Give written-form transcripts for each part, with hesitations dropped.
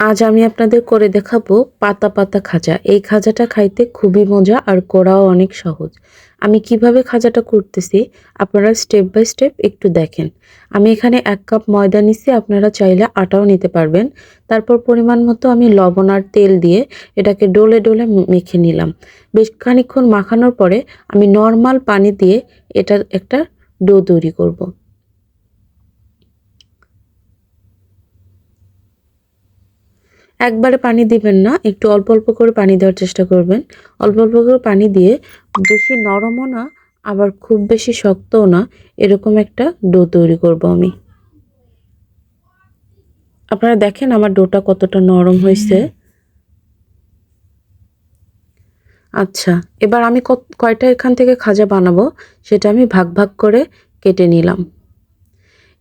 আজ আমি আপনাদের করে দেখাবো পাতা পাতা খাজা। এই খাজাটা খাইতে খুবই মজা আর করাও অনেক সহজ। আমি কিভাবে খাজাটা করতেছি আপনারা স্টেপ বাই স্টেপ একটু দেখেন। আমি এখানে ১ কাপ ময়দা নিচ্ছি, আপনারা চাইলে আটাও নিতে পারবেন। তারপর পরিমাণ মতো আমি লবণ আর তেল দিয়ে এটাকে ডলে ডলে মেখে নিলাম। বেশ খানিকক্ষণ মাখানোর পরে আমি নর্মাল পানি দিয়ে এটার একটা ডো তৈরি করব। একবারে পানি দিবেন না, একটু অল্প অল্প করে পানি দেওয়ার চেষ্টা করবেন। অল্প অল্প করে পানি দিয়ে বেশি নরমও না আবার খুব বেশি শক্তও না, এরকম একটা ডো তৈরি করব আমি। আপনারা দেখেন আমার ডোটা কতটা নরম হয়েছে। আচ্ছা, এবার আমি কয়টা এখান থেকে খাজা বানাবো সেটা আমি ভাগ ভাগ করে কেটে নিলাম।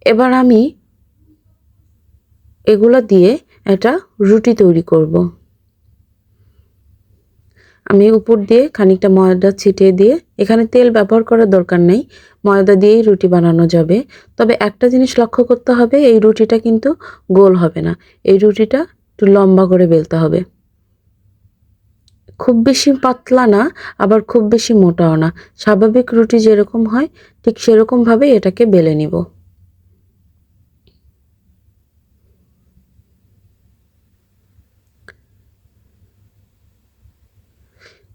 এবার আমি এগুলো দিয়ে একটা রুটি তৈরি করব। আমি উপর দিয়ে খানিকটা ময়দা ছিটিয়ে দিয়ে, এখানে তেল ব্যবহার করার দরকার নেই, ময়দা দিয়েই রুটি বানানো যাবে। তবে একটা জিনিস লক্ষ্য করতে হবে, এই রুটিটা কিন্তু গোল হবে না, এই রুটিটা একটু লম্বা করে বেলতে হবে। খুব বেশি পাতলা না আবার খুব বেশি মোটাও না, স্বাভাবিক রুটি যেরকম হয় ঠিক সেরকমভাবে এটাকে বেলে নিব।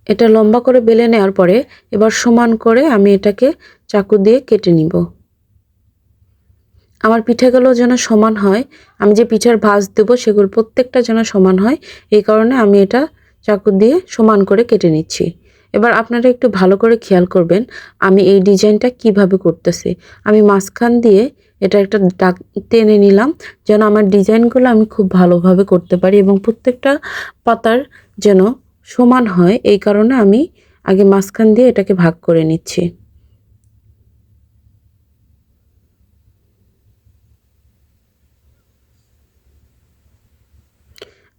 এটা লম্বা করে বেলে নেওয়ার পরে এবার সমান করে আমি এটাকে চাকু দিয়ে কেটে নিব। আমার পিঠাগুলো যেন সমান হয়, আমি যে পিঠার ভাঁজ দেবো সেগুলো প্রত্যেকটা যেন সমান হয়, এই কারণে আমি এটা চাকু দিয়ে সমান করে কেটে নিচ্ছি। এবার আপনারা একটু ভালো করে খেয়াল করবেন আমি এই ডিজাইনটা কিভাবে করতেছি। আমি মাঝখান দিয়ে এটা একটা দাগ টেনে নিলাম যেন আমার ডিজাইনগুলো আমি খুব ভালোভাবে করতে পারি এবং প্রত্যেকটা পাতার যেন সমান হয়, এই কারণে আমি আগে মাঝখান দিয়ে এটাকে ভাগ করে নিচ্ছি।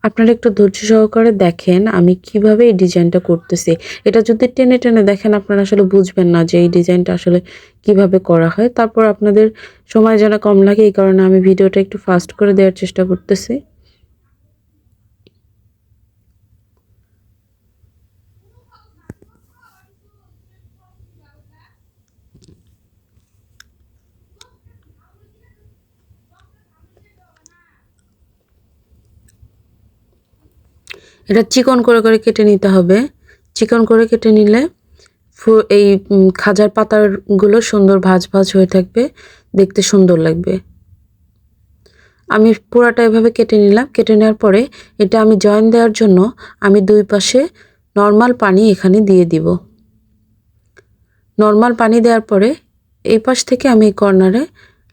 আপনারা একটু ধৈর্য সহকারে দেখেন আমি কিভাবে এই ডিজাইনটা করতেছি। এটা যদি টেনে টেনে দেখেন আপনারা আসলে বুঝবেন না যে এই ডিজাইনটা আসলে কিভাবে করা হয়। তারপর আপনাদের সময় যেন কম লাগে এই কারণে আমি ভিডিওটা একটু ফাস্ট করে দেওয়ার চেষ্টা করতেছি। এটা চিকন করে করে কেটে নিতে হবে। চিকন করে কেটে নিলে এই খাজার পাতাগুলো সুন্দর ভাঁজ ভাঁজ হয়ে থাকবে, দেখতে সুন্দর লাগবে। আমি পুরাটা এভাবে কেটে নিলাম। কেটে নেওয়ার পরে এটা আমি জয়েন দেওয়ার জন্য আমি দুই পাশে নর্মাল পানি এখানে দিয়ে দিব। নর্মাল পানি দেওয়ার পরে এই পাশ থেকে আমি এই কর্নারে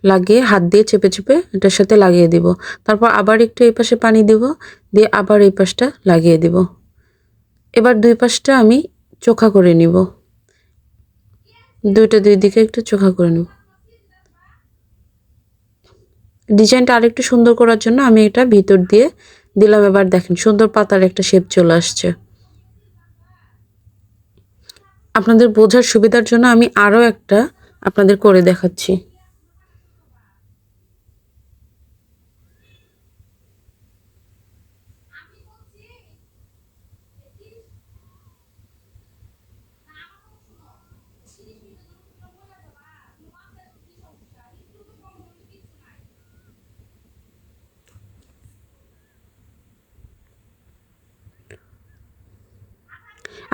লাগিয়ে হাত দিয়ে চেপে চেপে এটার সাথে লাগিয়ে দিব। তারপর আবার একটু এই পাশে পানি দিব, দিয়ে আবার এই পাশটা লাগিয়ে দিব। এবার দুই পাশটা আমি চোখা করে নিব, দুই দিকে একটু চোখা করে নেব। ডিজাইনটা আরেকটু সুন্দর করার জন্য আমি এটা ভিতর দিয়ে দিলাম। এবার দেখেন সুন্দর পাতার একটা শেপ চলে আসছে। আপনাদের বোঝার সুবিধার জন্য আমি আরও একটা আপনাদের করে দেখাচ্ছি।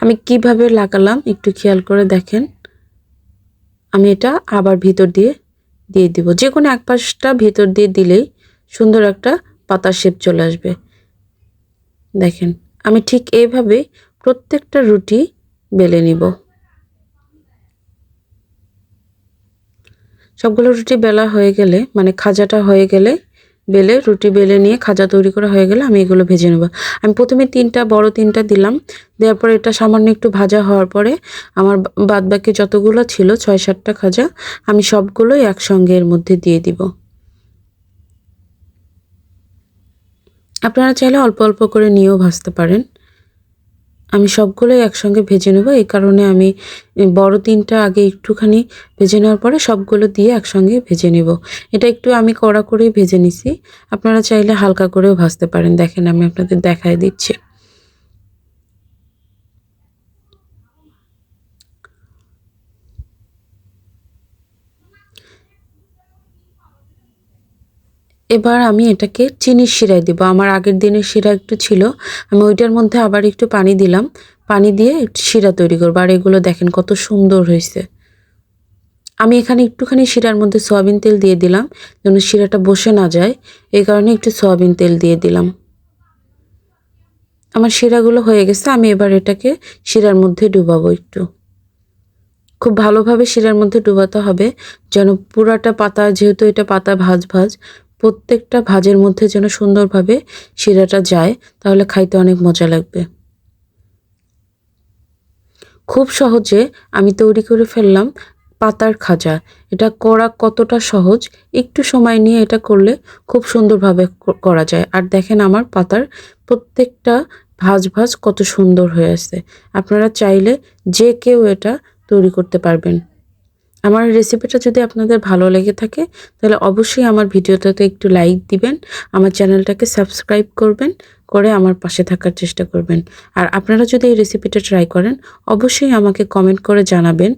আমি কিভাবে লাগালাম একটু খেয়াল করে দেখেন। আমি এটা আবার ভিতর দিয়ে দিয়ে দিব, যে কোনো এক পাশটা ভিতর দিয়ে দিলেই সুন্দর একটা পাতার শেপ চলে আসবে। দেখেন আমি ঠিক এইভাবে প্রত্যেকটা রুটি বেলে নিব। সবগুলো রুটি বেলা হয়ে গেলে মানে খাজাটা হয়ে গেলে বেলে রুটি বেলে নিয়ে খাজা তৈরি করা হয়ে গেলে আমি এগুলো ভেজে নেব। আমি প্রথমে বড় তিনটা দিলাম, দেওয়ার পরে এটা সামান্য একটু ভাজা হওয়ার পরে আমার বাদ বাকি যতগুলো ছিল ৬-৭টা খাজা আমি সবগুলোই একসঙ্গে এর মধ্যে দিয়ে দিব। আপনারা চাইলে অল্প অল্প করে নিয়েও ভাজতে পারেন। আমি সবগুলোই একসঙ্গে ভেজে নেব, এই কারণে আমি বড় 3টা আগে একটুখানি ভেজে নেওয়ার পরে সবগুলো দিয়ে একসঙ্গে ভেজে নেব। এটা একটু আমি কড়া করেই ভেজে নিছি, আপনারা চাইলে হালকা করেও ভাজতে পারেন। দেখেন আমি আপনাদের দেখায় দিচ্ছি। এবার আমি এটাকে চিনির শিরায় দিব। আমার আগের দিনের শিরা একটু ছিল, আমি ওইটার মধ্যে আবার একটু পানি দিলাম, পানি দিয়ে একটু শিরা তৈরি করব। আর এগুলো দেখেন কত সুন্দর হয়েছে। আমি এখানে একটুখানি শিরার মধ্যে সয়াবিন তেল দিয়ে দিলাম, যেন শিরাটা বসে না যায়, এই কারণে একটু সয়াবিন তেল দিয়ে দিলাম। আমার শিরাগুলো হয়ে গেছে, আমি এবার এটাকে শিরার মধ্যে ডুবাবো। একটু খুব ভালোভাবে শিরার মধ্যে ডুবাতে হবে, যেন পুরাটা পাতা, যেহেতু এটা পাতা ভাজ ভাজ, প্রত্যেকটা ভাজের মধ্যে যেন সুন্দরভাবে শিরাটা যায়, তাহলে খাইতে অনেক মজা লাগবে। খুব সহজে আমি তৈরি করে ফেললাম পাতার খাজা। এটা করা কতটা সহজ, একটু সময় নিয়ে এটা করলে খুব সুন্দরভাবে করা যায়। আর দেখেন আমার পাতার প্রত্যেকটা ভাজ ভাজ কত সুন্দর হয়ে আছে। আপনারা চাইলে যে কেউ এটা তৈরি করতে পারবেন। আমার রেসিপিটা যদি আপনাদের ভালো লেগে থাকে, তাহলে অবশ্যই আমার ভিডিওটাতে একটু লাইক দিবেন, আমার চ্যানেলটাকে সাবস্ক্রাইব করবেন, করে আমার পাশে থাকার চেষ্টা করবেন। আর আপনারা যদি এই রেসিপিটা ট্রাই করেন, অবশ্যই আমাকে কমেন্ট করে জানাবেন